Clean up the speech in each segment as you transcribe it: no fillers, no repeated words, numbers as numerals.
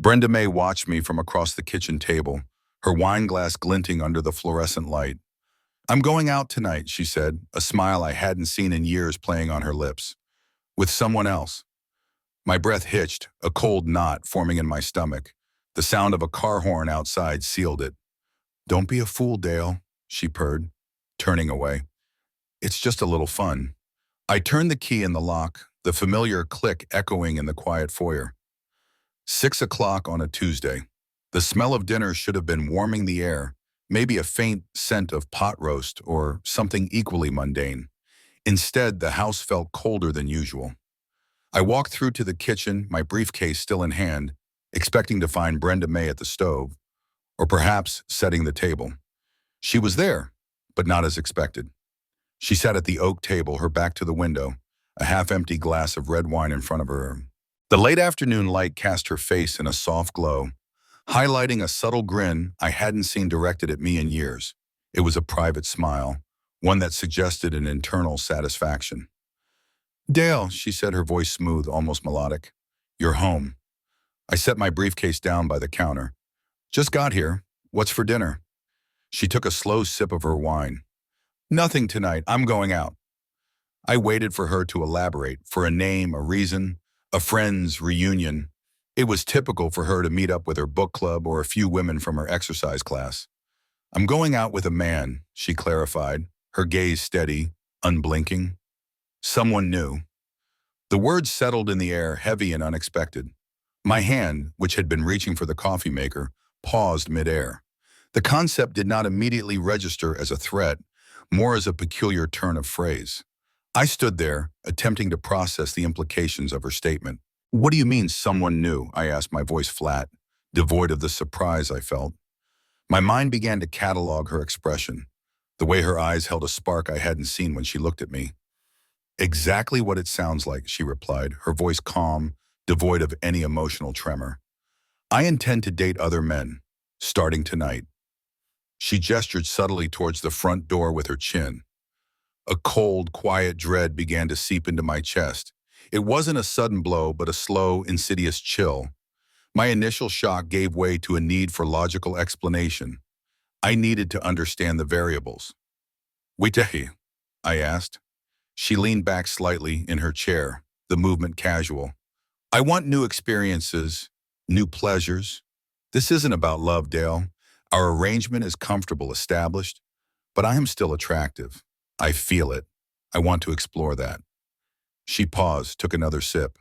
Brenda Mae watched me from across the kitchen table, her wine glass glinting under the fluorescent light. "I'm going out tonight," she said, a smile I hadn't seen in years playing on her lips. "With someone else." My breath hitched, a cold knot forming in my stomach. The sound of a car horn outside sealed it. "Don't be a fool, Dale," she purred, turning away. "It's just a little fun." I turned the key in the lock, the familiar click echoing in the quiet foyer. 6 o'clock on a Tuesday. The smell of dinner should have been warming the air, maybe a faint scent of pot roast or something equally mundane. Instead, the house felt colder than usual. I walked through to the kitchen, my briefcase still in hand, expecting to find Brenda Mae at the stove, or perhaps setting the table. She was there, but not as expected. She sat at the oak table, her back to the window, a half-empty glass of red wine in front of her. The late afternoon light cast her face in a soft glow, highlighting a subtle grin I hadn't seen directed at me in years. It was a private smile, one that suggested an internal satisfaction. "Dale," she said, her voice smooth, almost melodic. "You're home." I set my briefcase down by the counter. "Just got here. What's for dinner?" She took a slow sip of her wine. "Nothing tonight. I'm going out." I waited for her to elaborate, for a name, a reason, a friend's reunion. It was typical for her to meet up with her book club or a few women from her exercise class. "I'm going out with a man," she clarified, her gaze steady, unblinking. "Someone new." The words settled in the air, heavy and unexpected. My hand, which had been reaching for the coffee maker, paused midair. The concept did not immediately register as a threat, more as a peculiar turn of phrase. I stood there, attempting to process the implications of her statement. "What do you mean, someone new?" I asked, my voice flat, devoid of the surprise I felt. My mind began to catalog her expression, the way her eyes held a spark I hadn't seen when she looked at me. "Exactly what it sounds like," she replied, her voice calm, devoid of any emotional tremor. "I intend to date other men, starting tonight." She gestured subtly towards the front door with her chin. A cold, quiet dread began to seep into my chest. It wasn't a sudden blow, but a slow, insidious chill. My initial shock gave way to a need for logical explanation. I needed to understand the variables. "Wait, I asked. She leaned back slightly in her chair, the movement casual. "I want new experiences, new pleasures. This isn't about love, Dale. Our arrangement is comfortable, established, but I am still attractive. I feel it. I want to explore that." She paused, took another sip.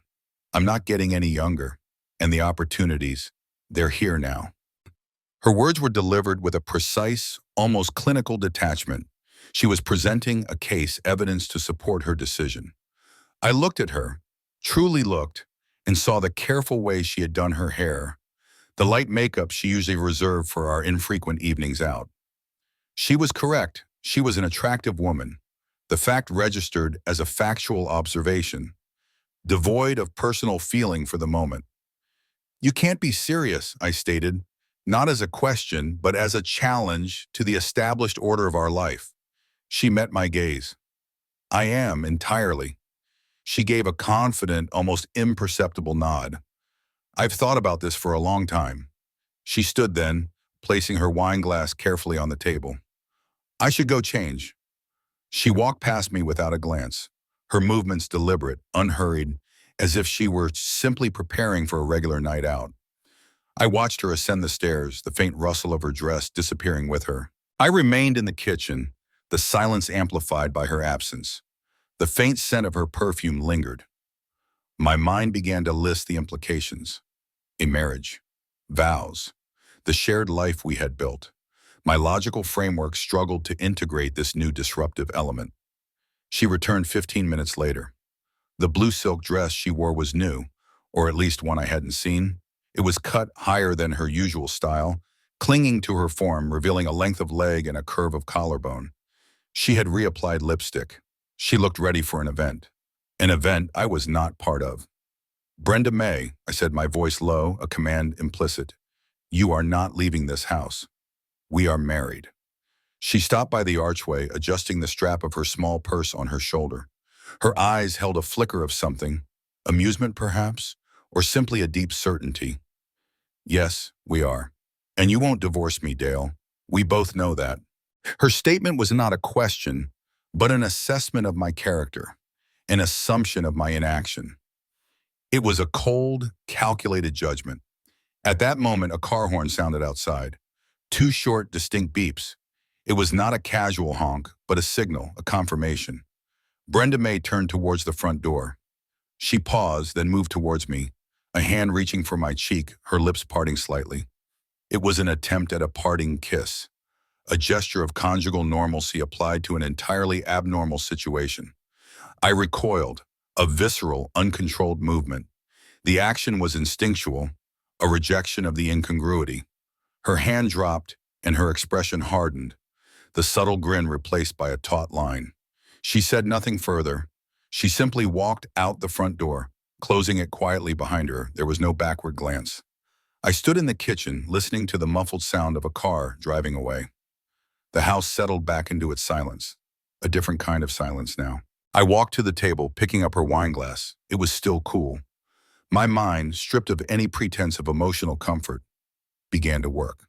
"I'm not getting any younger, and the opportunities, they're here now." Her words were delivered with a precise, almost clinical detachment. She was presenting a case, evidence to support her decision. I looked at her, truly looked, and saw the careful way she had done her hair, the light makeup she usually reserved for our infrequent evenings out. She was correct. She was an attractive woman. The fact registered as a factual observation, devoid of personal feeling for the moment. "You can't be serious," I stated, not as a question, but as a challenge to the established order of our life. She met my gaze. "I am, entirely." She gave a confident, almost imperceptible nod. "I've thought about this for a long time." She stood then, placing her wine glass carefully on the table. "I should go change." She walked past me without a glance, her movements deliberate, unhurried, as if she were simply preparing for a regular night out. I watched her ascend the stairs, the faint rustle of her dress disappearing with her. I remained in the kitchen, the silence amplified by her absence. The faint scent of her perfume lingered. My mind began to list the implications. A marriage, vows, the shared life we had built. My logical framework struggled to integrate this new disruptive element. She returned 15 minutes later. The blue silk dress she wore was new, or at least one I hadn't seen. It was cut higher than her usual style, clinging to her form, revealing a length of leg and a curve of collarbone. She had reapplied lipstick. She looked ready for an event I was not part of. "Brenda Mae," I said, my voice low, a command implicit. "You are not leaving this house. We are married." She stopped by the archway, adjusting the strap of her small purse on her shoulder. Her eyes held a flicker of something, amusement perhaps, or simply a deep certainty. Yes, we are. And you won't divorce me, Dale. We both know that. Her statement was not a question, but an assessment of my character, an assumption of my inaction. It was a cold, calculated judgment. At that moment, a car horn sounded outside. Two short, distinct beeps. It was not a casual honk, but a signal, a confirmation. Brenda Mae turned towards the front door. She paused, then moved towards me, a hand reaching for my cheek, her lips parting slightly. It was an attempt at a parting kiss, a gesture of conjugal normalcy applied to an entirely abnormal situation. I recoiled, a visceral, uncontrolled movement. The action was instinctual, a rejection of the incongruity. Her hand dropped, and her expression hardened, the subtle grin replaced by a taut line. She said nothing further. She simply walked out the front door, closing it quietly behind her. There was no backward glance. I stood in the kitchen, listening to the muffled sound of a car driving away. The house settled back into its silence, a different kind of silence now. I walked to the table, picking up her wine glass. It was still cool. My mind, stripped of any pretense of emotional comfort, began to work.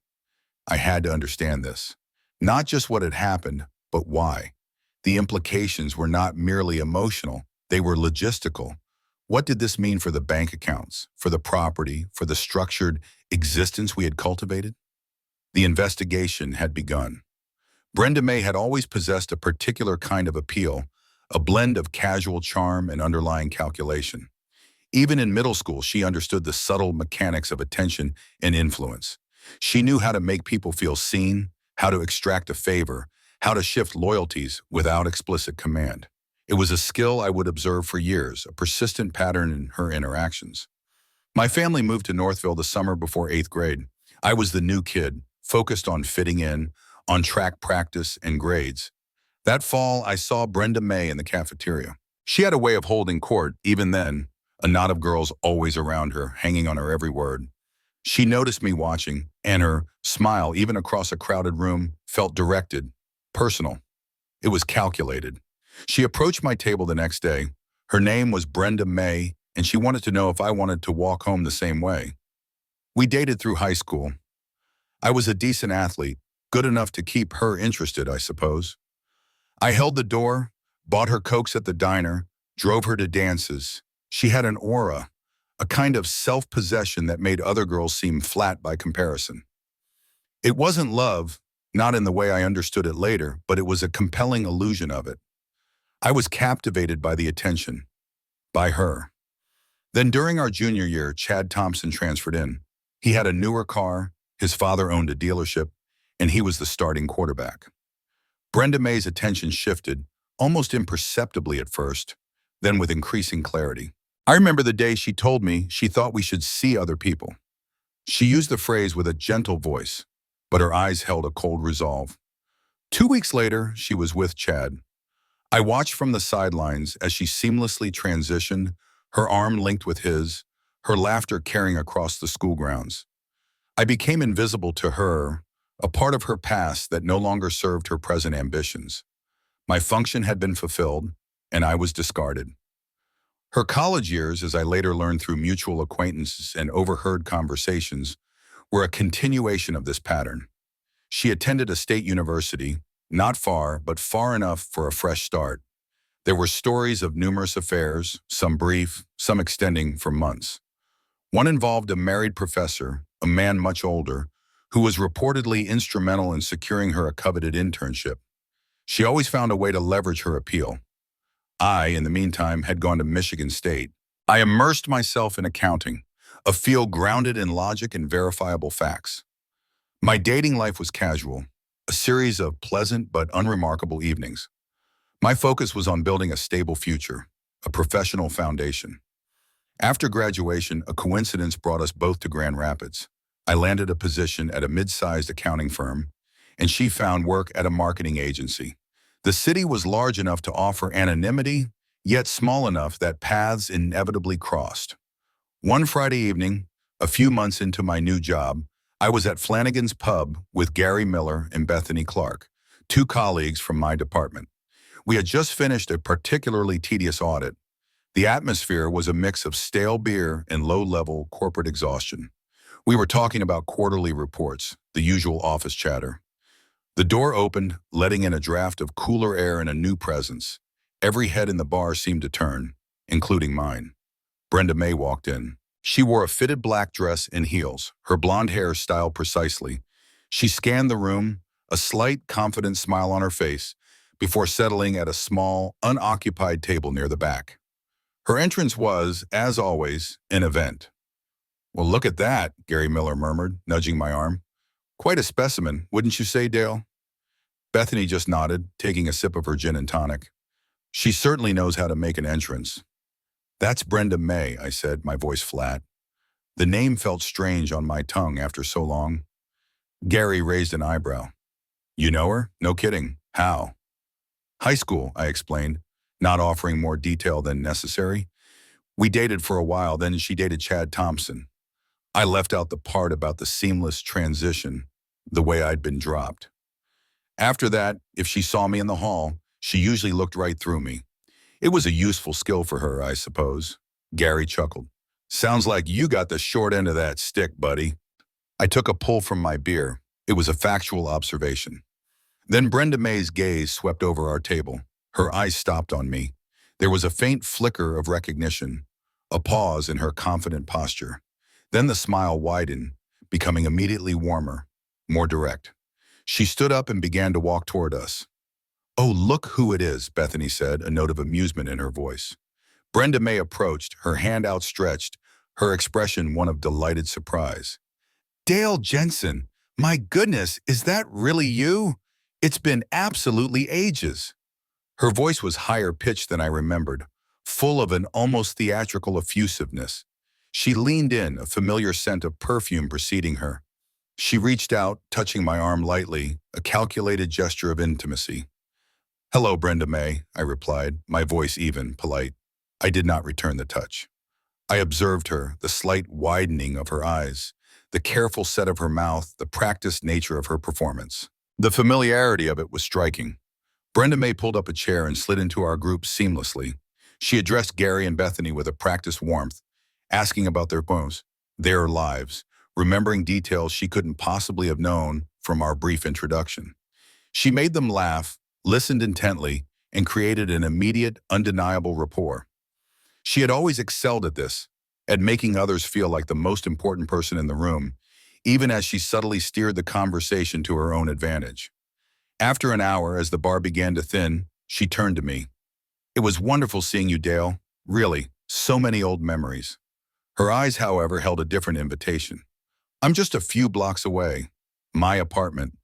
I had to understand this. Not just what had happened, but why. The implications were not merely emotional, they were logistical. What did this mean for the bank accounts, for the property, for the structured existence we had cultivated? The investigation had begun. Brenda Mae had always possessed a particular kind of appeal, a blend of casual charm and underlying calculation. Even in middle school, she understood the subtle mechanics of attention and influence. She knew how to make people feel seen, how to extract a favor, how to shift loyalties without explicit command. It was a skill I would observe for years, a persistent pattern in her interactions. My family moved to Northville the summer before 8th grade. I was the new kid, focused on fitting in, on track practice and grades. That fall, I saw Brenda Mae in the cafeteria. She had a way of holding court, even then, a knot of girls always around her, hanging on her every word. She noticed me watching, and her smile, even across a crowded room, felt directed, personal. It was calculated. She approached my table the next day. Her name was Brenda Mae, and she wanted to know if I wanted to walk home the same way. We dated through high school. I was a decent athlete, good enough to keep her interested, I suppose. I held the door, bought her cokes at the diner, drove her to dances. She had an aura, a kind of self-possession that made other girls seem flat by comparison. It wasn't love, not in the way I understood it later, but it was a compelling illusion of it. I was captivated by the attention, by her. Then during our junior year, Chad Thompson transferred in. He had a newer car, his father owned a dealership, and he was the starting quarterback. Brenda Mae's attention shifted, almost imperceptibly at first, then with increasing clarity. I remember the day she told me she thought we should see other people. She used the phrase with a gentle voice, but her eyes held a cold resolve. 2 weeks later, she was with Chad. I watched from the sidelines as she seamlessly transitioned, her arm linked with his, her laughter carrying across the school grounds. I became invisible to her, a part of her past that no longer served her present ambitions. My function had been fulfilled, and I was discarded. Her college years, as I later learned through mutual acquaintances and overheard conversations, were a continuation of this pattern. She attended a state university, not far, but far enough for a fresh start. There were stories of numerous affairs, some brief, some extending for months. One involved a married professor, a man much older, who was reportedly instrumental in securing her a coveted internship. She always found a way to leverage her appeal. I, in the meantime, had gone to Michigan State. I immersed myself in accounting, a field grounded in logic and verifiable facts. My dating life was casual, a series of pleasant but unremarkable evenings. My focus was on building a stable future, a professional foundation. After graduation, a coincidence brought us both to Grand Rapids. I landed a position at a mid-sized accounting firm, and she found work at a marketing agency. The city was large enough to offer anonymity, yet small enough that paths inevitably crossed. One Friday evening, a few months into my new job, I was at Flanagan's Pub with Gary Miller and Bethany Clark, two colleagues from my department. We had just finished a particularly tedious audit. The atmosphere was a mix of stale beer and low-level corporate exhaustion. We were talking about quarterly reports, the usual office chatter. The door opened, letting in a draft of cooler air and a new presence. Every head in the bar seemed to turn, including mine. Brenda Mae walked in. She wore a fitted black dress and heels, her blonde hair styled precisely. She scanned the room, a slight, confident smile on her face, before settling at a small, unoccupied table near the back. Her entrance was, as always, an event. "Well, look at that," Gary Miller murmured, nudging my arm. "Quite a specimen, wouldn't you say, Dale?" Bethany just nodded, taking a sip of her gin and tonic. "She certainly knows how to make an entrance." "That's Brenda Mae," I said, my voice flat. The name felt strange on my tongue after so long. Gary raised an eyebrow. "You know her? No kidding. How?" "High school," I explained, not offering more detail than necessary. "We dated for a while, then she dated Chad Thompson." I left out the part about the seamless transition, the way I'd been dropped. After that, if she saw me in the hall, she usually looked right through me. It was a useful skill for her, I suppose. Gary chuckled. "Sounds like you got the short end of that stick, buddy." I took a pull from my beer. It was a factual observation. Then Brenda Mae's gaze swept over our table. Her eyes stopped on me. There was a faint flicker of recognition, a pause in her confident posture. Then the smile widened, becoming immediately warmer, more direct. She stood up and began to walk toward us. "Oh, look who it is," Bethany said, a note of amusement in her voice. Brenda Mae approached, her hand outstretched, her expression one of delighted surprise. "Dale Jensen, my goodness, is that really you? It's been absolutely ages." Her voice was higher pitched than I remembered, full of an almost theatrical effusiveness. She leaned in, a familiar scent of perfume preceding her. She reached out, touching my arm lightly, a calculated gesture of intimacy. "Hello, Brenda Mae," I replied, my voice even, polite. I did not return the touch. I observed her, the slight widening of her eyes, the careful set of her mouth, the practiced nature of her performance. The familiarity of it was striking. Brenda Mae pulled up a chair and slid into our group seamlessly. She addressed Gary and Bethany with a practiced warmth, asking about their lives, remembering details she couldn't possibly have known from our brief introduction. She made them laugh, listened intently, and created an immediate, undeniable rapport. She had always excelled at this, at making others feel like the most important person in the room, even as she subtly steered the conversation to her own advantage. After an hour, as the bar began to thin, she turned to me. "It was wonderful seeing you, Dale. Really, so many old memories." Her eyes, however, held a different invitation. "I'm just a few blocks away. My apartment.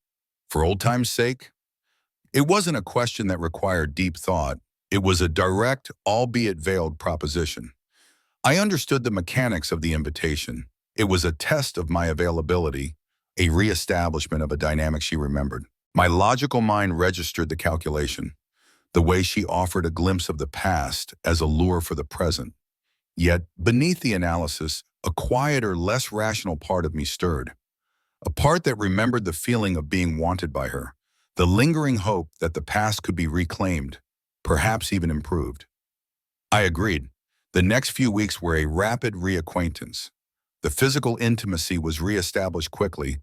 For old time's sake?" It wasn't a question that required deep thought. It was a direct, albeit veiled proposition. I understood the mechanics of the invitation. It was a test of my availability, a reestablishment of a dynamic she remembered. My logical mind registered the calculation, the way she offered a glimpse of the past as a lure for the present. Yet, beneath the analysis, a quieter, less rational part of me stirred. A part that remembered the feeling of being wanted by her, the lingering hope that the past could be reclaimed, perhaps even improved. I agreed. The next few weeks were a rapid reacquaintance. The physical intimacy was reestablished quickly,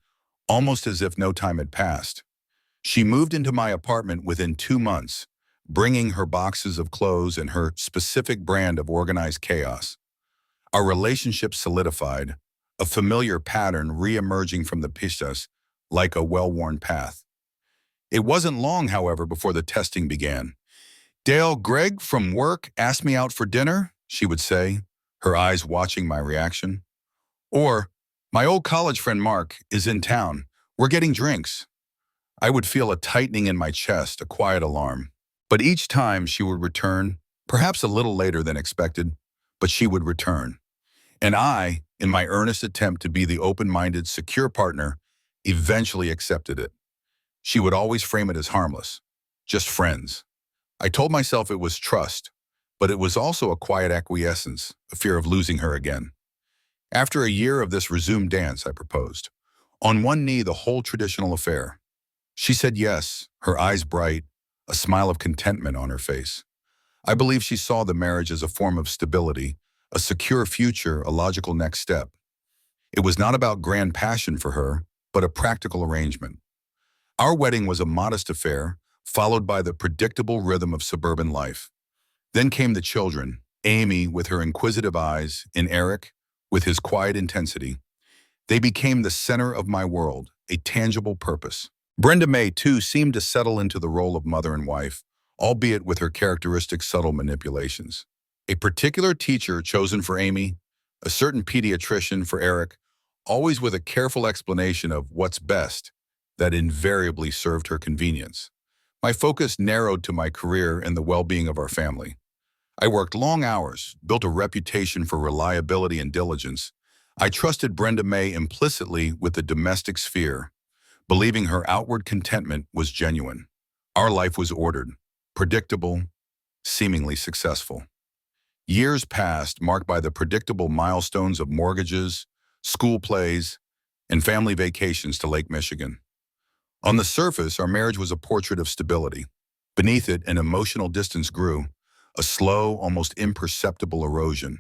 almost as if no time had passed. She moved into my apartment within 2 months, bringing her boxes of clothes and her specific brand of organized chaos. Our relationship solidified, a familiar pattern re-emerging from the pistas like a well-worn path. It wasn't long, however, before the testing began. "Dale, Greg from work asked me out for dinner," she would say, her eyes watching my reaction. Or, "My old college friend Mark is in town. We're getting drinks." I would feel a tightening in my chest, a quiet alarm. But each time she would return, perhaps a little later than expected, but she would return. And I, in my earnest attempt to be the open-minded, secure partner, eventually accepted it. She would always frame it as harmless, just friends. I told myself it was trust, but it was also a quiet acquiescence, a fear of losing her again. After a year of this resumed dance, I proposed. On one knee, the whole traditional affair. She said yes, her eyes bright, a smile of contentment on her face. I believe she saw the marriage as a form of stability, a secure future, a logical next step. It was not about grand passion for her, but a practical arrangement. Our wedding was a modest affair, followed by the predictable rhythm of suburban life. Then came the children, Amy with her inquisitive eyes, and Eric with his quiet intensity. They became the center of my world, a tangible purpose. Brenda Mae, too, seemed to settle into the role of mother and wife, albeit with her characteristic subtle manipulations. A particular teacher chosen for Amy, a certain pediatrician for Eric, always with a careful explanation of what's best that invariably served her convenience. My focus narrowed to my career and the well-being of our family. I worked long hours, built a reputation for reliability and diligence. I trusted Brenda Mae implicitly with the domestic sphere, believing her outward contentment was genuine. Our life was ordered, predictable, seemingly successful. Years passed, marked by the predictable milestones of mortgages, school plays, and family vacations to Lake Michigan. On the surface, our marriage was a portrait of stability. Beneath it, an emotional distance grew, a slow, almost imperceptible erosion.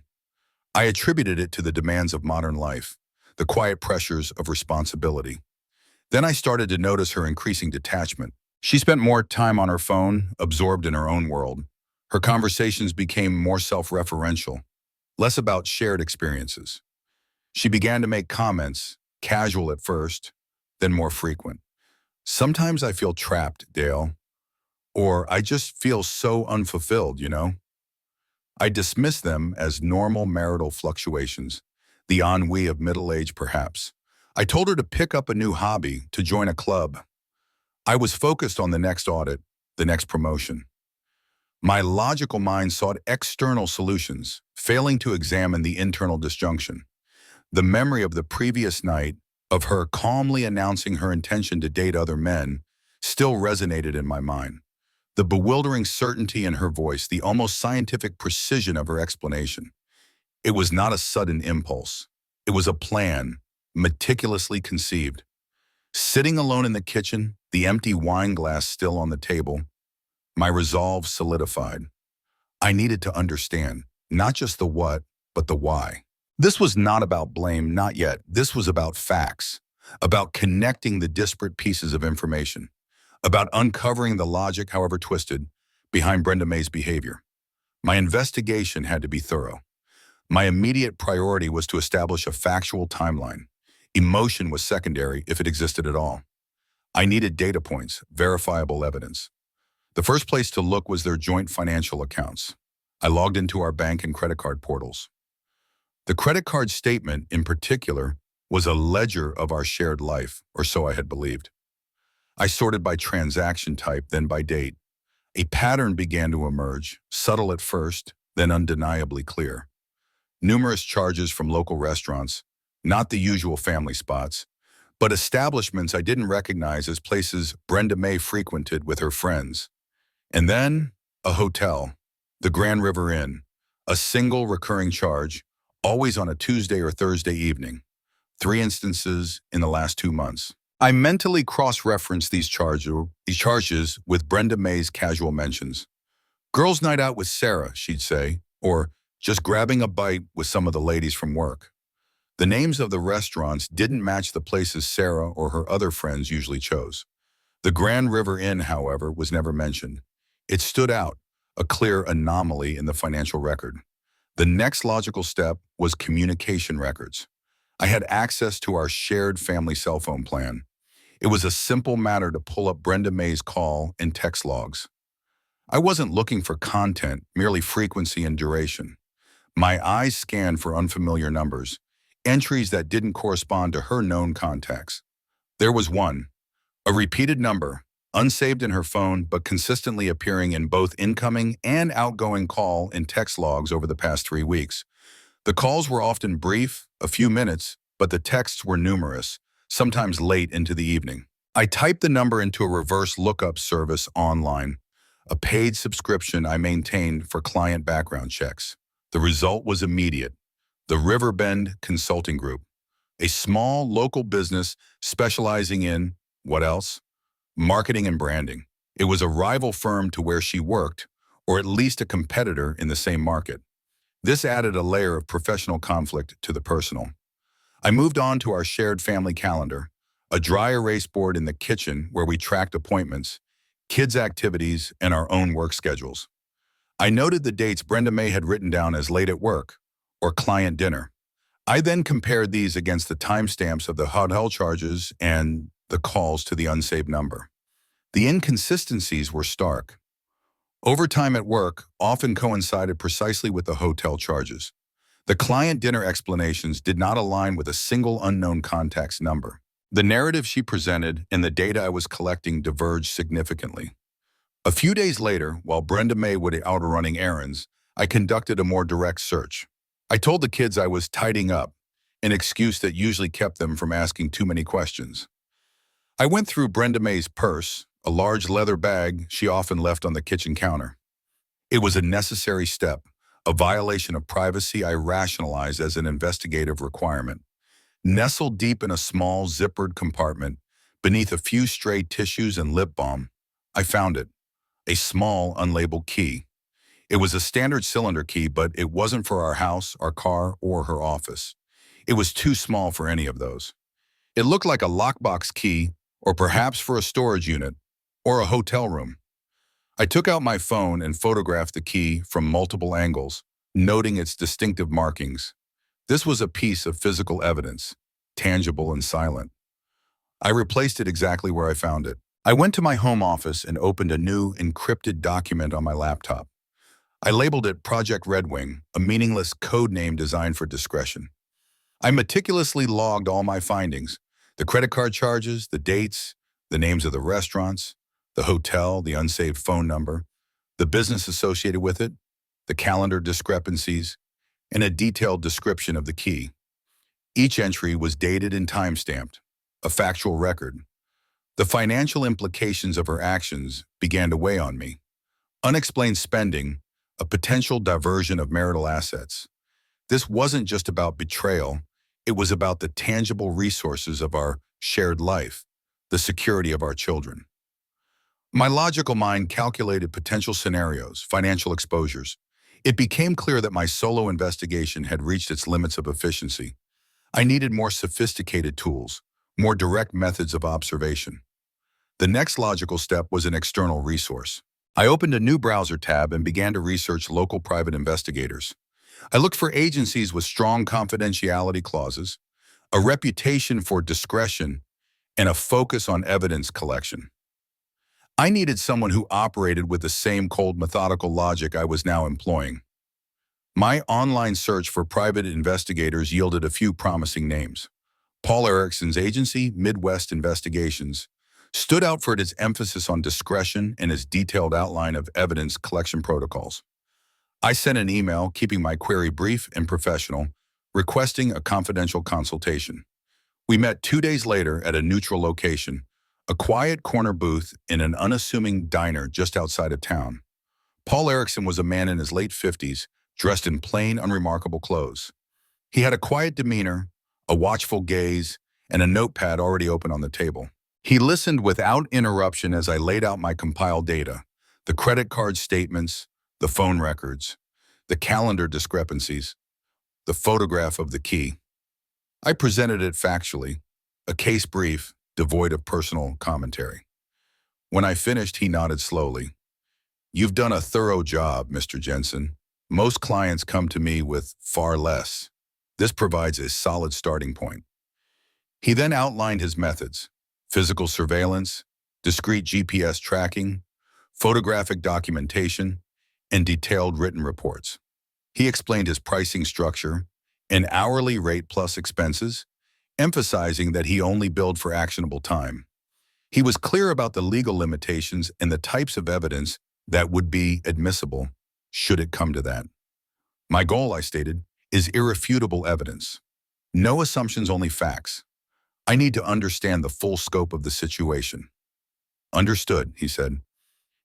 I attributed it to the demands of modern life, the quiet pressures of responsibility. Then I started to notice her increasing detachment. She spent more time on her phone, absorbed in her own world. Her conversations became more self-referential, less about shared experiences. She began to make comments, casual at first, then more frequent. Sometimes I feel trapped, Dale. Or I just feel so unfulfilled. I dismiss them as normal marital fluctuations, the ennui of middle age perhaps. I told her to pick up a new hobby, to join a club. I was focused on the next audit, the next promotion. My logical mind sought external solutions, failing to examine the internal disjunction. The memory of the previous night, of her calmly announcing her intention to date other men, still resonated in my mind. The bewildering certainty in her voice, the almost scientific precision of her explanation. It was not a sudden impulse. It was a plan, meticulously conceived. Sitting alone in the kitchen, the empty wine glass still on the table, my resolve solidified. I needed to understand, not just the what, but the why. This was not about blame, not yet. This was about facts, about connecting the disparate pieces of information, about uncovering the logic, however twisted, behind Brenda Mae's behavior. My investigation had to be thorough. My immediate priority was to establish a factual timeline. Emotion was secondary, if it existed at all. I needed data points, verifiable evidence. The first place to look was their joint financial accounts. I logged into our bank and credit card portals. The credit card statement, in particular, was a ledger of our shared life, or so I had believed. I sorted by transaction type, then by date. A pattern began to emerge, subtle at first, then undeniably clear. Numerous charges from local restaurants, not the usual family spots, but establishments I didn't recognize as places Brenda Mae frequented with her friends. And then, a hotel, the Grand River Inn, a single recurring charge, always on a Tuesday or Thursday evening. 3 instances in the last 2 months. I mentally cross-referenced these charges with Brenda Mae's casual mentions. Girls' night out with Sarah, she'd say, or just grabbing a bite with some of the ladies from work. The names of the restaurants didn't match the places Sarah or her other friends usually chose. The Grand River Inn, however, was never mentioned. It stood out, a clear anomaly in the financial record. The next logical step was communication records. I had access to our shared family cell phone plan. It was a simple matter to pull up Brenda Mae's call and text logs. I wasn't looking for content, merely frequency and duration. My eyes scanned for unfamiliar numbers, entries that didn't correspond to her known contacts. There was one, a repeated number, unsaved in her phone but consistently appearing in both incoming and outgoing call and text logs over the past 3 weeks. The calls were often brief, a few minutes, but the texts were numerous, sometimes late into the evening. I typed the number into a reverse lookup service online, a paid subscription I maintained for client background checks. The result was immediate. The Riverbend Consulting Group, a small local business specializing in, what else? Marketing and branding. It was a rival firm to where she worked, or at least a competitor in the same market. This added a layer of professional conflict to the personal. I moved on to our shared family calendar, a dry erase board in the kitchen where we tracked appointments, kids' activities, and our own work schedules. I noted the dates Brenda Mae had written down as late at work or client dinner. I then compared these against the timestamps of the hotel charges and the calls to the unsaved number. The inconsistencies were stark. Overtime at work often coincided precisely with the hotel charges. The client dinner explanations did not align with a single unknown contact's number. The narrative she presented and the data I was collecting diverged significantly. A few days later, while Brenda Mae was out running errands, I conducted a more direct search. I told the kids I was tidying up, an excuse that usually kept them from asking too many questions. I went through Brenda Mae's purse, a large leather bag she often left on the kitchen counter. It was a necessary step, a violation of privacy I rationalized as an investigative requirement. Nestled deep in a small, zippered compartment, beneath a few stray tissues and lip balm, I found it, a small, unlabeled key. It was a standard cylinder key, but it wasn't for our house, our car, or her office. It was too small for any of those. It looked like a lockbox key, or perhaps for a storage unit, or a hotel room. I took out my phone and photographed the key from multiple angles, noting its distinctive markings. This was a piece of physical evidence, tangible and silent. I replaced it exactly where I found it. I went to my home office and opened a new encrypted document on my laptop. I labeled it Project Red Wing, a meaningless code name designed for discretion. I meticulously logged all my findings, the credit card charges, the dates, the names of the restaurants, the hotel, the unsaved phone number, the business associated with it, the calendar discrepancies, and a detailed description of the key. Each entry was dated and time-stamped, a factual record. The financial implications of her actions began to weigh on me. Unexplained spending, a potential diversion of marital assets. This wasn't just about betrayal, it was about the tangible resources of our shared life, the security of our children. My logical mind calculated potential scenarios, financial exposures. It became clear that my solo investigation had reached its limits of efficiency. I needed more sophisticated tools, more direct methods of observation. The next logical step was an external resource. I opened a new browser tab and began to research local private investigators. I looked for agencies with strong confidentiality clauses, a reputation for discretion, and a focus on evidence collection. I needed someone who operated with the same cold, methodical logic I was now employing. My online search for private investigators yielded a few promising names. Paul Erickson's agency, Midwest Investigations, stood out for its emphasis on discretion and its detailed outline of evidence collection protocols. I sent an email, keeping my query brief and professional, requesting a confidential consultation. We met 2 days later at a neutral location, a quiet corner booth in an unassuming diner just outside of town. Paul Erickson was a man in his late 50s, dressed in plain, unremarkable clothes. He had a quiet demeanor, a watchful gaze, and a notepad already open on the table. He listened without interruption as I laid out my compiled data, the credit card statements, the phone records, the calendar discrepancies, the photograph of the key. I presented it factually, a case brief, devoid of personal commentary. When I finished, he nodded slowly. "You've done a thorough job, Mr. Jensen. Most clients come to me with far less. This provides a solid starting point." He then outlined his methods: physical surveillance, discrete GPS tracking, photographic documentation, and detailed written reports. He explained his pricing structure, an hourly rate plus expenses, emphasizing that he only billed for actionable time. He was clear about the legal limitations and the types of evidence that would be admissible, should it come to that. My goal, I stated, is irrefutable evidence. No assumptions, only facts. I need to understand the full scope of the situation. "Understood," he said.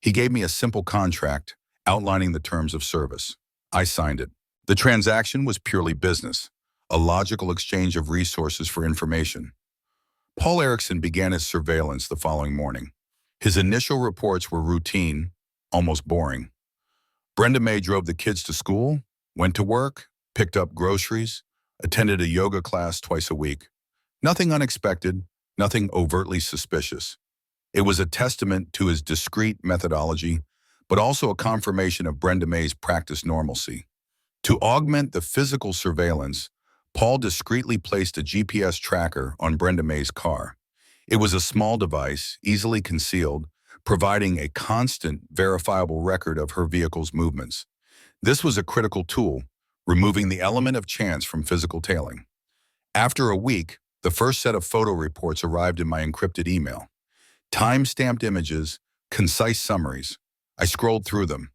He gave me a simple contract outlining the terms of service. I signed it. The transaction was purely business, a logical exchange of resources for information. Paul Erickson began his surveillance the following morning. His initial reports were routine, almost boring. Brenda Mae drove the kids to school, went to work, picked up groceries, attended a yoga class twice a week. Nothing unexpected, nothing overtly suspicious. It was a testament to his discreet methodology, but also a confirmation of Brenda Mae's practice normalcy. To augment the physical surveillance, Paul discreetly placed a GPS tracker on Brenda Mae's car. It was a small device, easily concealed, providing a constant, verifiable record of her vehicle's movements. This was a critical tool, removing the element of chance from physical tailing. After a week, the first set of photo reports arrived in my encrypted email. Time-stamped images, concise summaries. I scrolled through them.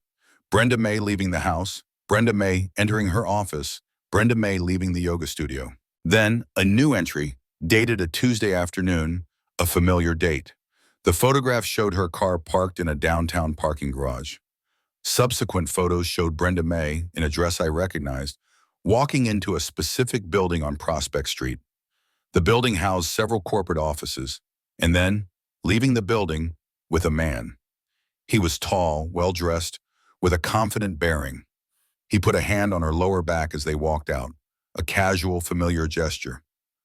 Brenda Mae leaving the house, Brenda Mae entering her office, Brenda Mae leaving the yoga studio. Then, a new entry, dated a Tuesday afternoon, a familiar date. The photograph showed her car parked in a downtown parking garage. Subsequent photos showed Brenda Mae, in a dress I recognized, walking into a specific building on Prospect Street. The building housed several corporate offices, and then, leaving the building, with a man. He was tall, well-dressed, with a confident bearing. He put a hand on her lower back as they walked out, a casual, familiar gesture.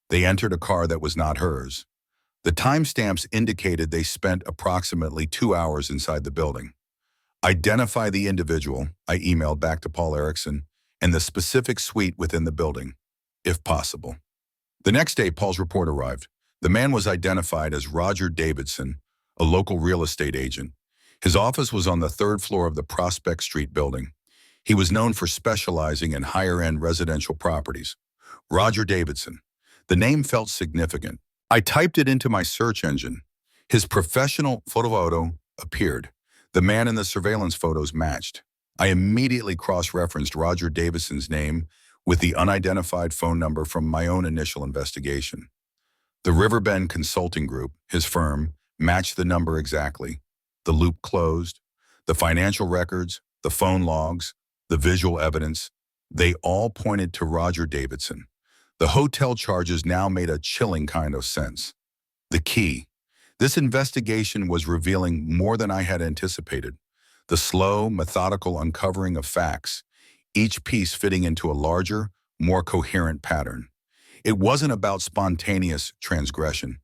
They entered a car that was not hers. The timestamps indicated they spent approximately 2 hours inside the building. Identify the individual, I emailed back to Paul Erickson, and the specific suite within the building, if possible. The next day, Paul's report arrived. The man was identified as Roger Davidson, a local real estate agent. His office was on the third floor of the Prospect Street building. He was known for specializing in higher-end residential properties. Roger Davidson. The name felt significant. I typed it into my search engine. His professional photo appeared. The man in the surveillance photos matched. I immediately cross-referenced Roger Davidson's name with the unidentified phone number from my own initial investigation. The Riverbend Consulting Group, his firm, matched the number exactly. The loop closed. The financial records, the phone logs, the visual evidence, they all pointed to Roger Davidson. The hotel charges now made a chilling kind of sense. The key. This investigation was revealing more than I had anticipated. The slow, methodical uncovering of facts, each piece fitting into a larger, more coherent pattern. It wasn't about spontaneous transgression.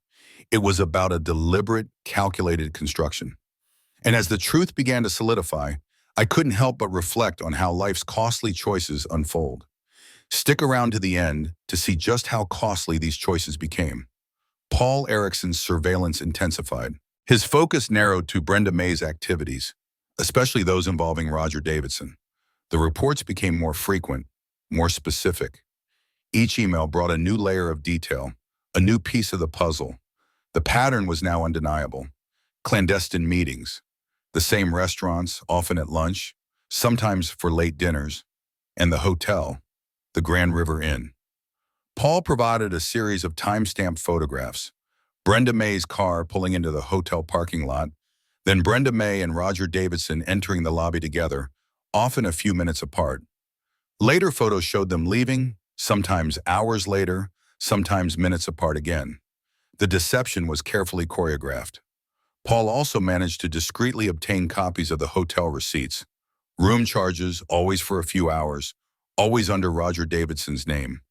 It was about a deliberate, calculated construction. And as the truth began to solidify, I couldn't help but reflect on how life's costly choices unfold. Stick around to the end to see just how costly these choices became. Paul Erickson's surveillance intensified. His focus narrowed to Brenda Mae's activities, especially those involving Roger Davidson. The reports became more frequent, more specific. Each email brought a new layer of detail, a new piece of the puzzle. The pattern was now undeniable. Clandestine meetings, the same restaurants, often at lunch, sometimes for late dinners, and the hotel, the Grand River Inn. Paul provided a series of time-stamped photographs. Brenda Mae's car pulling into the hotel parking lot, then Brenda Mae and Roger Davidson entering the lobby together, often a few minutes apart. Later photos showed them leaving, sometimes hours later, sometimes minutes apart again. The deception was carefully choreographed. Paul also managed to discreetly obtain copies of the hotel receipts. Room charges, always for a few hours, always under Roger Davidson's name.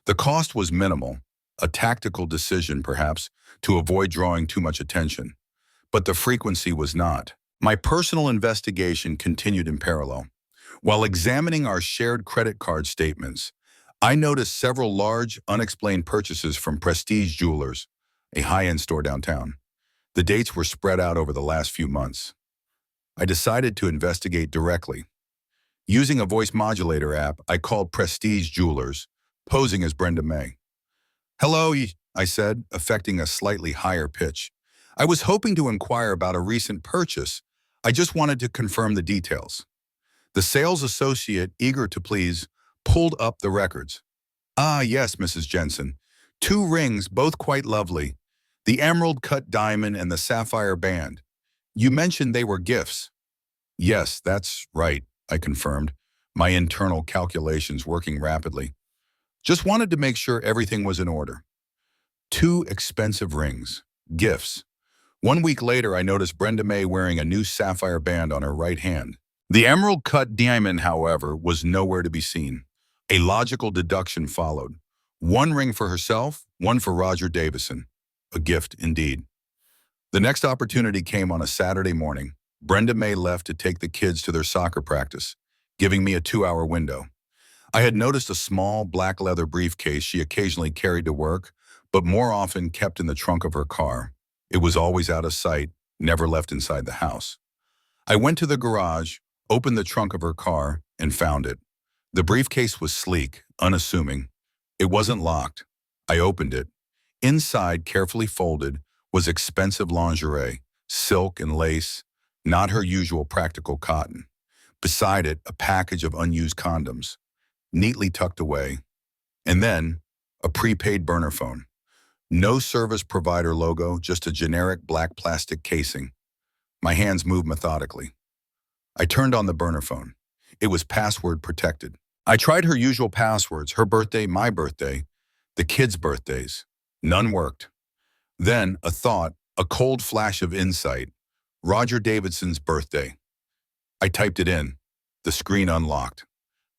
The cost was minimal, a tactical decision perhaps, to avoid drawing too much attention. But the frequency was not. My personal investigation continued in parallel. While examining our shared credit card statements, I noticed several large, unexplained purchases from Prestige Jewelers, a high-end store downtown. The dates were spread out over the last few months. I decided to investigate directly. Using a voice modulator app, I called Prestige Jewelers, posing as Brenda Mae. "Hello," I said, affecting a slightly higher pitch. "I was hoping to inquire about a recent purchase. I just wanted to confirm the details." The sales associate, eager to please, pulled up the records. "Ah, yes, Mrs. Jensen. 2 rings, both quite lovely. The emerald-cut diamond and the sapphire band. You mentioned they were gifts." "Yes, that's right," I confirmed, my internal calculations working rapidly. "Just wanted to make sure everything was in order." 2 expensive rings. Gifts. 1 week later, I noticed Brenda Mae wearing a new sapphire band on her right hand. The emerald-cut diamond, however, was nowhere to be seen. A logical deduction followed. One ring for herself, one for Roger Davison. A gift indeed. The next opportunity came on a Saturday morning. Brenda Mae left to take the kids to their soccer practice, giving me a 2-hour window. I had noticed a small black leather briefcase she occasionally carried to work, but more often kept in the trunk of her car. It was always out of sight, never left inside the house. I went to the garage, opened the trunk of her car, and found it. The briefcase was sleek, unassuming. It wasn't locked. I opened it. Inside, carefully folded, was expensive lingerie, silk and lace, not her usual practical cotton. Beside it, a package of unused condoms, neatly tucked away. And then, a prepaid burner phone. No service provider logo, just a generic black plastic casing. My hands moved methodically. I turned on the burner phone. It was password protected. I tried her usual passwords, her birthday, my birthday, the kids' birthdays. None worked. Then, a thought, a cold flash of insight. Roger Davidson's birthday. I typed it in. The screen unlocked.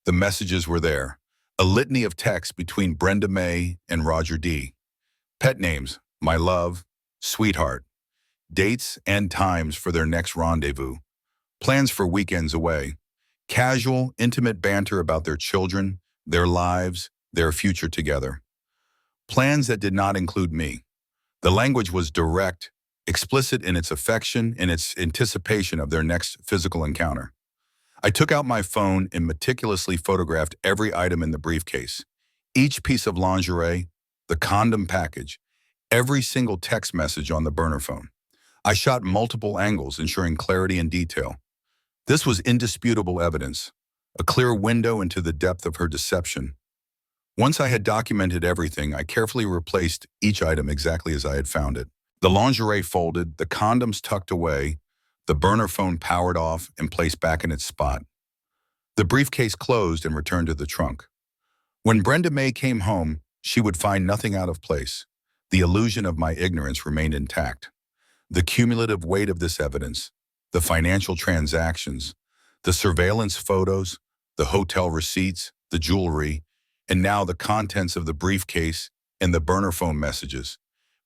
The messages were there. A litany of texts between Brenda Mae and Roger D. Pet names, my love, sweetheart. Dates and times for their next rendezvous. Plans for weekends away. Casual, intimate banter about their children, their lives, their future together. Plans that did not include me. The language was direct, explicit in its affection and its anticipation of their next physical encounter. I took out my phone and meticulously photographed every item in the briefcase. Each piece of lingerie, the condom package, every single text message on the burner phone. I shot multiple angles, ensuring clarity and detail. This was indisputable evidence, a clear window into the depth of her deception. Once I had documented everything, I carefully replaced each item exactly as I had found it. The lingerie folded, the condoms tucked away, the burner phone powered off and placed back in its spot. The briefcase closed and returned to the trunk. When Brenda Mae came home, she would find nothing out of place. The illusion of my ignorance remained intact. The cumulative weight of this evidence, the financial transactions, the surveillance photos, the hotel receipts, the jewelry, and now the contents of the briefcase and the burner phone messages,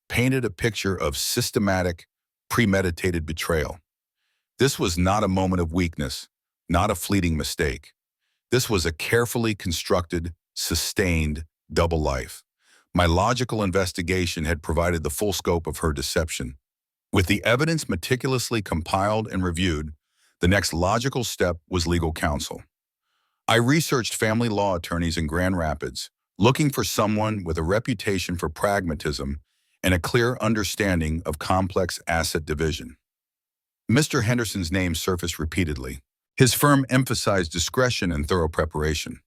painted a picture of systematic, premeditated betrayal. This was not a moment of weakness, not a fleeting mistake. This was a carefully constructed, sustained double life. My logical investigation had provided the full scope of her deception. With the evidence meticulously compiled and reviewed, the next logical step was legal counsel. I researched family law attorneys in Grand Rapids, looking for someone with a reputation for pragmatism and a clear understanding of complex asset division. Mr. Henderson's name surfaced repeatedly. His firm emphasized discretion and thorough preparation.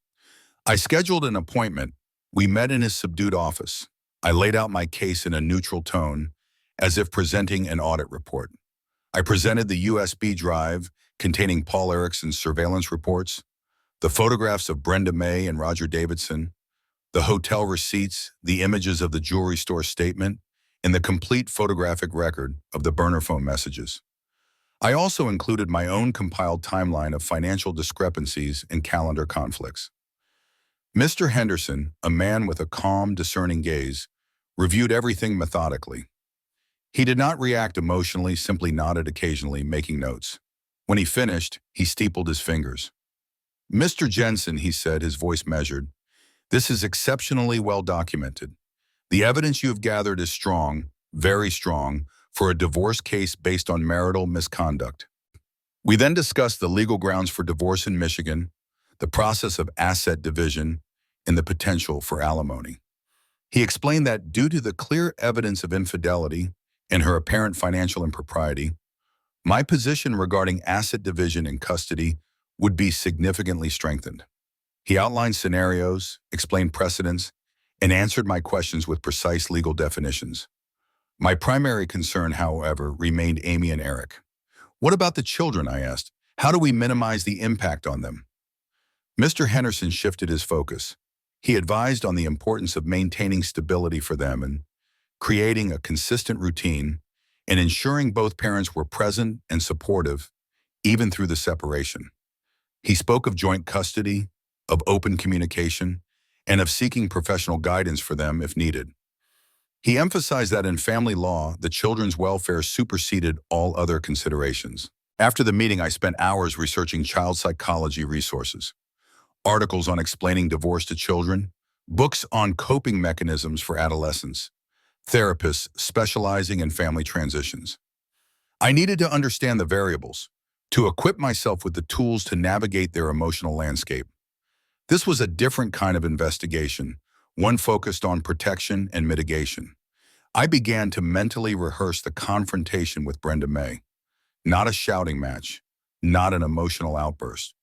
I scheduled an appointment. We met in his subdued office. I laid out my case in a neutral tone, as if presenting an audit report. I presented the USB drive containing Paul Erickson's surveillance reports, the photographs of Brenda Mae and Roger Davidson, the hotel receipts, the images of the jewelry store statement, and the complete photographic record of the burner phone messages. I also included my own compiled timeline of financial discrepancies and calendar conflicts. Mr. Henderson, a man with a calm, discerning gaze, reviewed everything methodically. He did not react emotionally, simply nodded occasionally, making notes. When he finished, he steepled his fingers. "Mr. Jensen," he said, his voice measured, "this is exceptionally well documented. The evidence you have gathered is strong, very strong, for a divorce case based on marital misconduct." We then discussed the legal grounds for divorce in Michigan, the process of asset division, and the potential for alimony. He explained that due to the clear evidence of infidelity and her apparent financial impropriety, my position regarding asset division and custody would be significantly strengthened. He outlined scenarios, explained precedents, and answered my questions with precise legal definitions. My primary concern, however, remained Amy and Eric. "What about the children?" I asked. "How do we minimize the impact on them?" Mr. Henderson shifted his focus. He advised on the importance of maintaining stability for them and creating a consistent routine and ensuring both parents were present and supportive, even through the separation. He spoke of joint custody, of open communication, and of seeking professional guidance for them if needed. He emphasized that in family law, the children's welfare superseded all other considerations. After the meeting, I spent hours researching child psychology resources, articles on explaining divorce to children, books on coping mechanisms for adolescents, therapists specializing in family transitions. I needed to understand the variables, to equip myself with the tools to navigate their emotional landscape. This was a different kind of investigation, one focused on protection and mitigation. I began to mentally rehearse the confrontation with Brenda Mae. Not a shouting match, not an emotional outburst,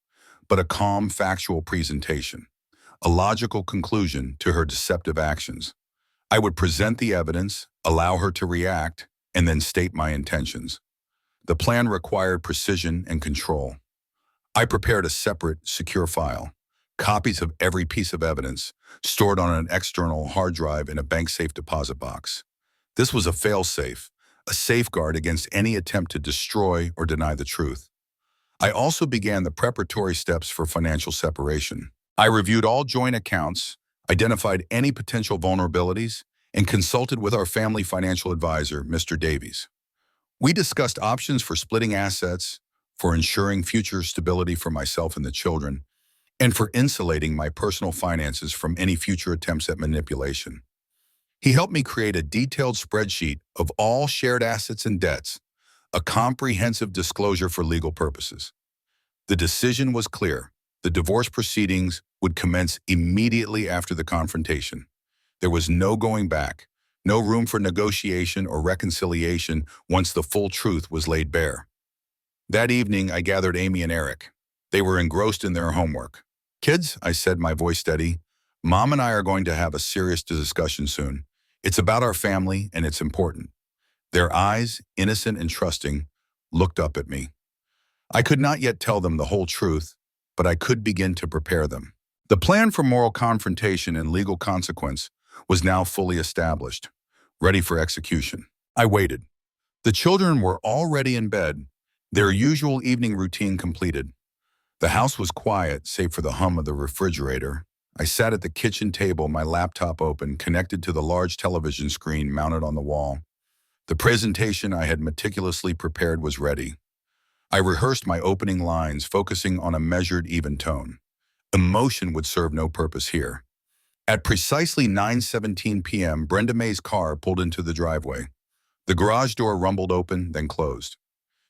but a calm, factual presentation, a logical conclusion to her deceptive actions. I would present the evidence, allow her to react, and then state my intentions. The plan required precision and control. I prepared a separate, secure file, copies of every piece of evidence, stored on an external hard drive in a bank-safe deposit box. This was a fail-safe, a safeguard against any attempt to destroy or deny the truth. I also began the preparatory steps for financial separation. I reviewed all joint accounts, identified any potential vulnerabilities, and consulted with our family financial advisor, Mr. Davies. We discussed options for splitting assets, for ensuring future stability for myself and the children, and for insulating my personal finances from any future attempts at manipulation. He helped me create a detailed spreadsheet of all shared assets and debts, a comprehensive disclosure for legal purposes. The decision was clear. The divorce proceedings would commence immediately after the confrontation. There was no going back, no room for negotiation or reconciliation once the full truth was laid bare. That evening, I gathered Amy and Eric. They were engrossed in their homework. "Kids," I said, my voice steady, "Mom and I are going to have a serious discussion soon. It's about our family, and it's important." Their eyes, innocent and trusting, looked up at me. I could not yet tell them the whole truth, but I could begin to prepare them. The plan for moral confrontation and legal consequence was now fully established, ready for execution. I waited. The children were already in bed, their usual evening routine completed. The house was quiet, save for the hum of the refrigerator. I sat at the kitchen table, my laptop open, connected to the large television screen mounted on the wall. The presentation I had meticulously prepared was ready. I rehearsed my opening lines, focusing on a measured, even tone. Emotion would serve no purpose here. At precisely 9:17 p.m., Brenda Mae's car pulled into the driveway. The garage door rumbled open, then closed.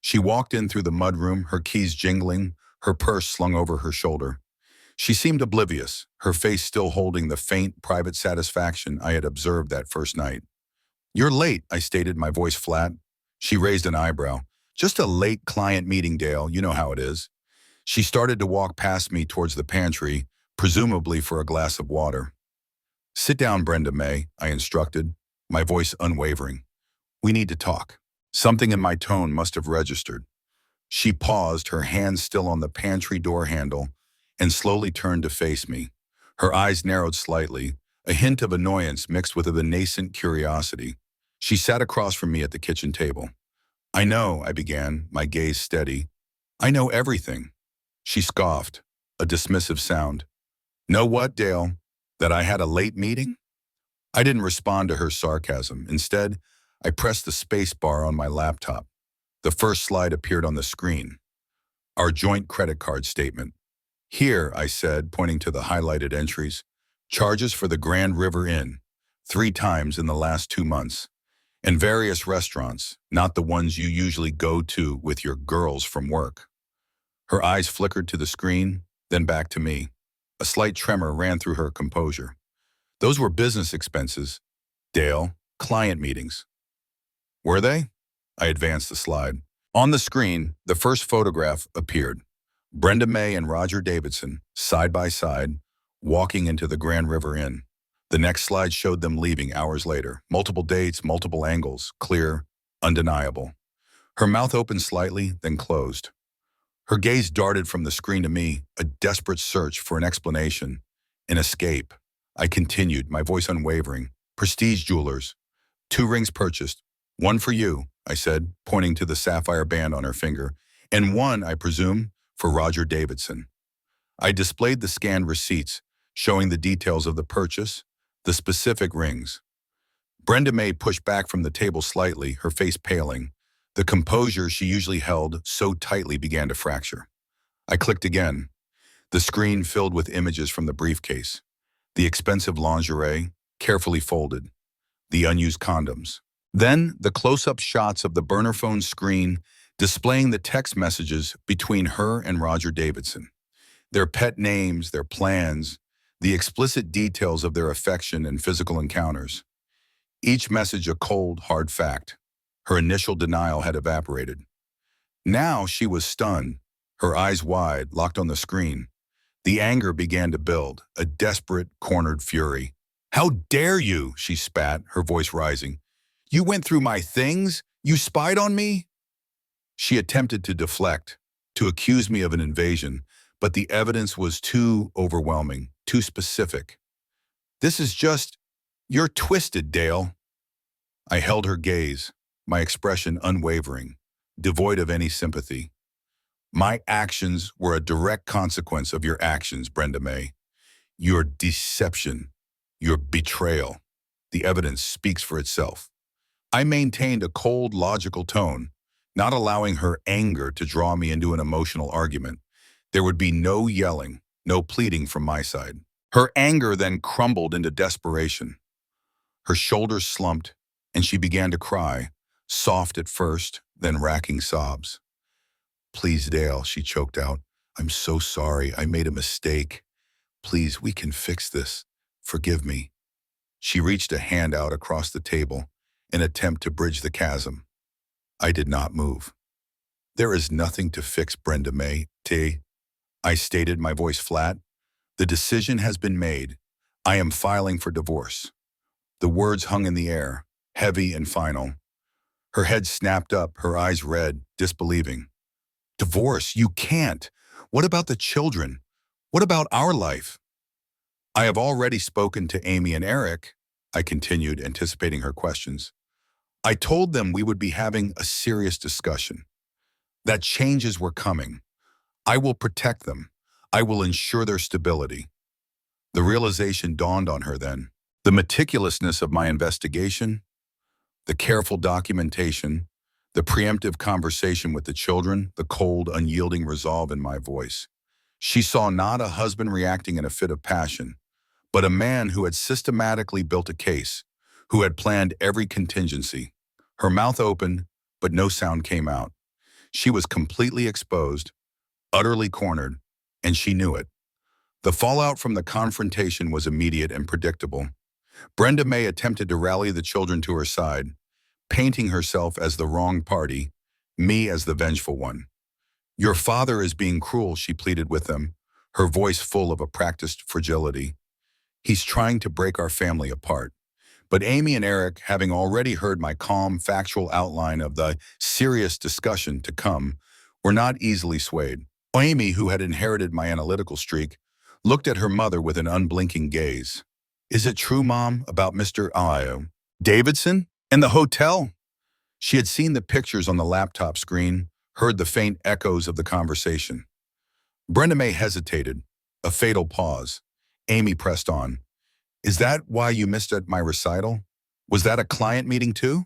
She walked in through the mudroom, her keys jingling, her purse slung over her shoulder. She seemed oblivious, her face still holding the faint, private satisfaction I had observed that first night. "You're late," I stated, my voice flat. She raised an eyebrow. "Just a late client meeting, Dale. You know how it is." She started to walk past me towards the pantry, presumably for a glass of water. "Sit down, Brenda Mae," I instructed, my voice unwavering. "We need to talk." Something in my tone must have registered. She paused, her hand still on the pantry door handle, and slowly turned to face me. Her eyes narrowed slightly, a hint of annoyance mixed with a nascent curiosity. She sat across from me at the kitchen table. "I know," I began, my gaze steady. "I know everything." She scoffed, a dismissive sound. "Know what, Dale? That I had a late meeting?" I didn't respond to her sarcasm. Instead, I pressed the space bar on my laptop. The first slide appeared on the screen. Our joint credit card statement. "Here," I said, pointing to the highlighted entries. "Charges for the Grand River Inn, 3 times in the last 2 months. And various restaurants, not the ones you usually go to with your girls from work." Her eyes flickered to the screen, then back to me. A slight tremor ran through her composure. "Those were business expenses, Dale, client meetings." "Were they?" I advanced the slide. On the screen, the first photograph appeared. Brenda Mae and Roger Davidson, side by side, walking into the Grand River Inn. The next slide showed them leaving hours later. Multiple dates, multiple angles, clear, undeniable. Her mouth opened slightly, then closed. Her gaze darted from the screen to me, a desperate search for an explanation, an escape. I continued, my voice unwavering. "Prestige Jewelers. 2 rings purchased. 1 for you," I said, pointing to the sapphire band on her finger, "and 1, I presume, for Roger Davidson." I displayed the scanned receipts, showing the details of the purchase, the specific rings. Brenda Mae pushed back from the table slightly, her face paling. The composure she usually held so tightly began to fracture. I clicked again. The screen filled with images from the briefcase. The expensive lingerie, carefully folded. The unused condoms. Then the close-up shots of the burner phone screen displaying the text messages between her and Roger Davidson. Their pet names, their plans, the explicit details of their affection and physical encounters. Each message a cold, hard fact. Her initial denial had evaporated. Now she was stunned, her eyes wide, locked on the screen. The anger began to build, a desperate, cornered fury. "How dare you?" she spat, her voice rising. "You went through my things? You spied on me?" She attempted to deflect, to accuse me of an invasion, but the evidence was too overwhelming, too specific. "This is just... You're twisted, Dale." I held her gaze, my expression unwavering, devoid of any sympathy. "My actions were a direct consequence of your actions, Brenda Mae. Your deception, your betrayal. The evidence speaks for itself." I maintained a cold, logical tone, not allowing her anger to draw me into an emotional argument. There would be no yelling, no pleading from my side. Her anger then crumbled into desperation. Her shoulders slumped, and she began to cry, soft at first, then racking sobs. "Please, Dale," she choked out. "I'm so sorry. I made a mistake. Please, we can fix this. Forgive me." She reached a hand out across the table, an attempt to bridge the chasm. I did not move. "There is nothing to fix, Brenda Mae. I stated, my voice flat. "The decision has been made. I am filing for divorce." The words hung in the air, heavy and final. Her head snapped up, her eyes red, disbelieving. "Divorce? You can't. What about the children? What about our life?" "I have already spoken to Amy and Eric," I continued, anticipating her questions. "I told them we would be having a serious discussion, that changes were coming. I will protect them. I will ensure their stability." The realization dawned on her then. The meticulousness of my investigation, the careful documentation, the preemptive conversation with the children, the cold, unyielding resolve in my voice. She saw not a husband reacting in a fit of passion, but a man who had systematically built a case, who had planned every contingency. Her mouth opened, but no sound came out. She was completely exposed, utterly cornered, and she knew it. The fallout from the confrontation was immediate and predictable. Brenda Mae attempted to rally the children to her side, painting herself as the wrong party, me as the vengeful one. "Your father is being cruel," she pleaded with them, her voice full of a practiced fragility. "He's trying to break our family apart." But Amy and Eric, having already heard my calm, factual outline of the serious discussion to come, were not easily swayed. Amy, who had inherited my analytical streak, looked at her mother with an unblinking gaze. "Is it true, Mom, about Mr. Davidson and the hotel?" She had seen the pictures on the laptop screen, heard the faint echoes of the conversation. Brenda Mae hesitated, a fatal pause. Amy pressed on. "Is that why you missed at my recital? Was that a client meeting too?"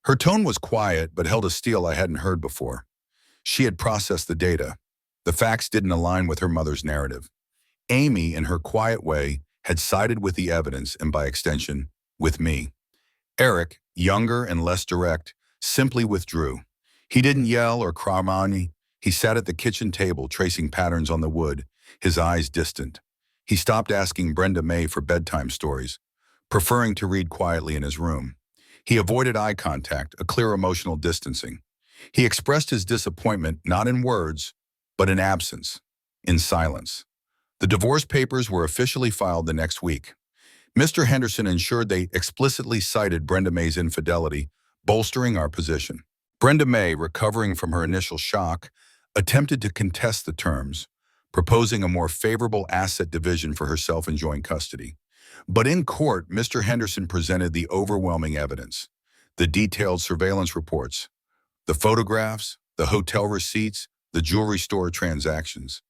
Her tone was quiet, but held a steel I hadn't heard before. She had processed the data. The facts didn't align with her mother's narrative. Amy, in her quiet way, had sided with the evidence and, by extension, with me. Eric, younger and less direct, simply withdrew. He didn't yell or cry on me. He sat at the kitchen table, tracing patterns on the wood, his eyes distant. He stopped asking Brenda Mae for bedtime stories, preferring to read quietly in his room. He avoided eye contact, a clear emotional distancing. He expressed his disappointment not in words, but in absence, in silence. The divorce papers were officially filed the next week. Mr. Henderson ensured they explicitly cited Brenda Mae's infidelity, bolstering our position. Brenda Mae, recovering from her initial shock, attempted to contest the terms, proposing a more favorable asset division for herself in joint custody. But in court, Mr. Henderson presented the overwhelming evidence, the detailed surveillance reports, the photographs, the hotel receipts, the jewelry store transactions,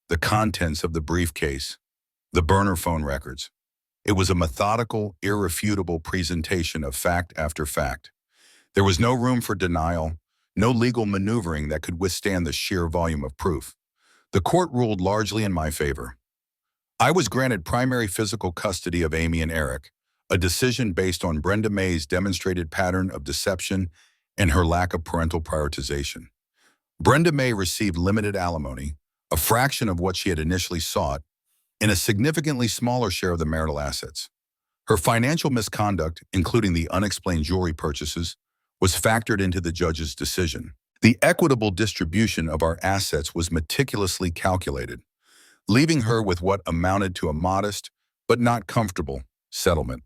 the contents of the briefcase. The burner phone records. It was a methodical, irrefutable presentation of fact after fact. There was no room for denial, no legal maneuvering that could withstand the sheer volume of proof. The court ruled largely in my favor. I was granted primary physical custody of Amy and Eric, a decision based on Brenda Mae's demonstrated pattern of deception and her lack of parental prioritization. Brenda Mae received limited alimony, a fraction of what she had initially sought, and a significantly smaller share of the marital assets. Her financial misconduct, including the unexplained jewelry purchases, was factored into the judge's decision. The equitable distribution of our assets was meticulously calculated, leaving her with what amounted to a modest, but not comfortable, settlement.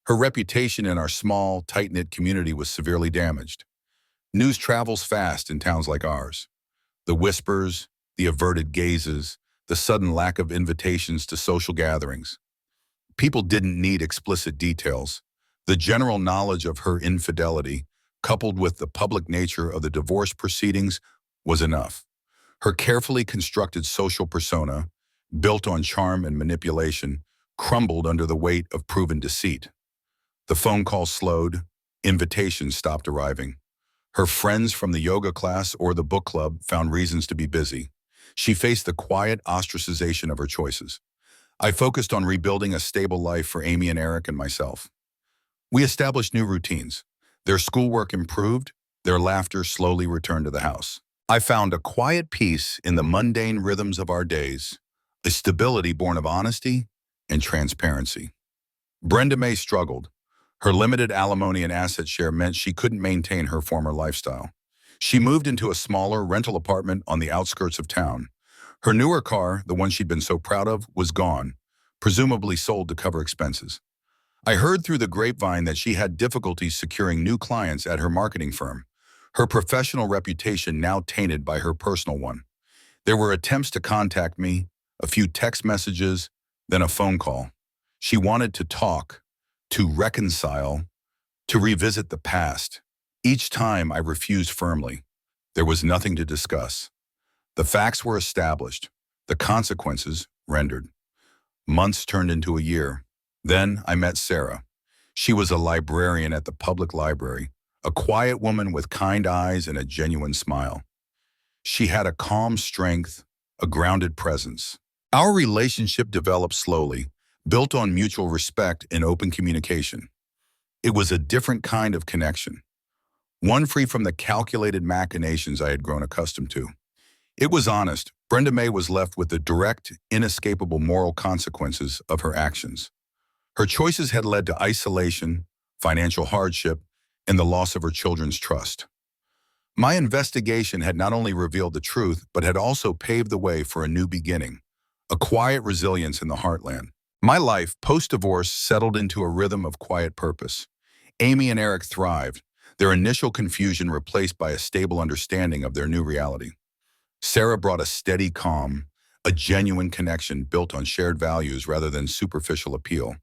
Her reputation in our small, tight-knit community was severely damaged. News travels fast in towns like ours. The whispers, the averted gazes, the sudden lack of invitations to social gatherings. People didn't need explicit details. The general knowledge of her infidelity, coupled with the public nature of the divorce proceedings, was enough. Her carefully constructed social persona, built on charm and manipulation, crumbled under the weight of proven deceit. The phone calls slowed, invitations stopped arriving. Her friends from the yoga class or the book club found reasons to be busy. She faced the quiet ostracization of her choices. I focused on rebuilding a stable life for Amy and Eric and myself. We established new routines. Their schoolwork improved, their laughter slowly returned to the house. I found a quiet peace in the mundane rhythms of our days, a stability born of honesty and transparency. Brenda Mae struggled. Her limited alimony and asset share meant she couldn't maintain her former lifestyle. She moved into a smaller rental apartment on the outskirts of town. Her newer car, the one she'd been so proud of, was gone, presumably sold to cover expenses. I heard through the grapevine that she had difficulties securing new clients at her marketing firm, her professional reputation now tainted by her personal one. There were attempts to contact me, a few text messages, then a phone call. She wanted to talk, to reconcile, to revisit the past. Each time I refused firmly. There was nothing to discuss. The facts were established, the consequences rendered. Months turned into a year. Then I met Sarah. She was a librarian at the public library, a quiet woman with kind eyes and a genuine smile. She had a calm strength, a grounded presence. Our relationship developed slowly, built on mutual respect and open communication. It was a different kind of connection, one free from the calculated machinations I had grown accustomed to. It was honest. Brenda Mae was left with the direct, inescapable moral consequences of her actions. Her choices had led to isolation, financial hardship, and the loss of her children's trust. My investigation had not only revealed the truth, but had also paved the way for a new beginning, a quiet resilience in the heartland. My life, post-divorce, settled into a rhythm of quiet purpose. Amy and Eric thrived, their initial confusion replaced by a stable understanding of their new reality. Sarah brought a steady calm, a genuine connection built on shared values rather than superficial appeal.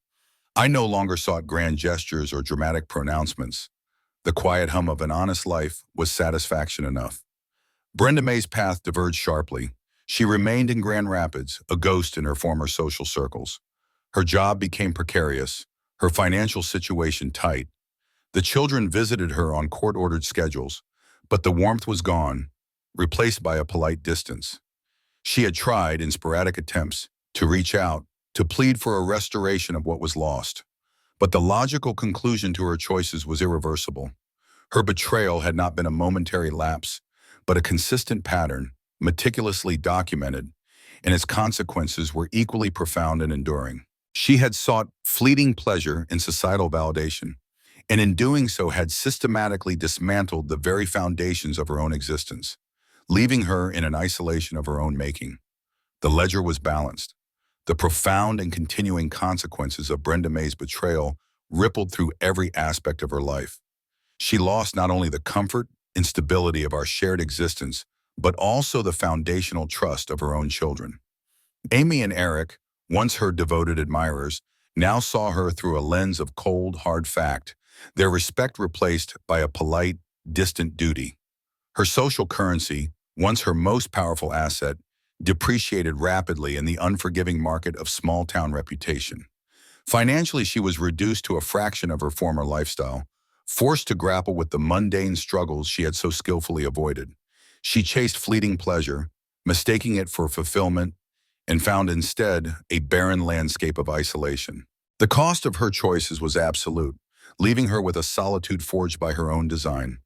I no longer sought grand gestures or dramatic pronouncements. The quiet hum of an honest life was satisfaction enough. Brenda Mae's path diverged sharply. She remained in Grand Rapids, a ghost in her former social circles. Her job became precarious, her financial situation tight. The children visited her on court-ordered schedules, but the warmth was gone, replaced by a polite distance. She had tried, in sporadic attempts, to reach out, to plead for a restoration of what was lost. But the logical conclusion to her choices was irreversible. Her betrayal had not been a momentary lapse, but a consistent pattern, meticulously documented, and its consequences were equally profound and enduring. She had sought fleeting pleasure in societal validation, and in doing so had systematically dismantled the very foundations of her own existence, leaving her in an isolation of her own making. The ledger was balanced. The profound and continuing consequences of Brenda Mae's betrayal rippled through every aspect of her life. She lost not only the comfort and stability of our shared existence, but also the foundational trust of her own children. Amy and Eric, once her devoted admirers, now saw her through a lens of cold, hard fact, their respect replaced by a polite, distant duty. Her social currency, once her most powerful asset, depreciated rapidly in the unforgiving market of small-town reputation. Financially, she was reduced to a fraction of her former lifestyle, forced to grapple with the mundane struggles she had so skillfully avoided. She chased fleeting pleasure, mistaking it for fulfillment, and found instead a barren landscape of isolation. The cost of her choices was absolute, leaving her with a solitude forged by her own design.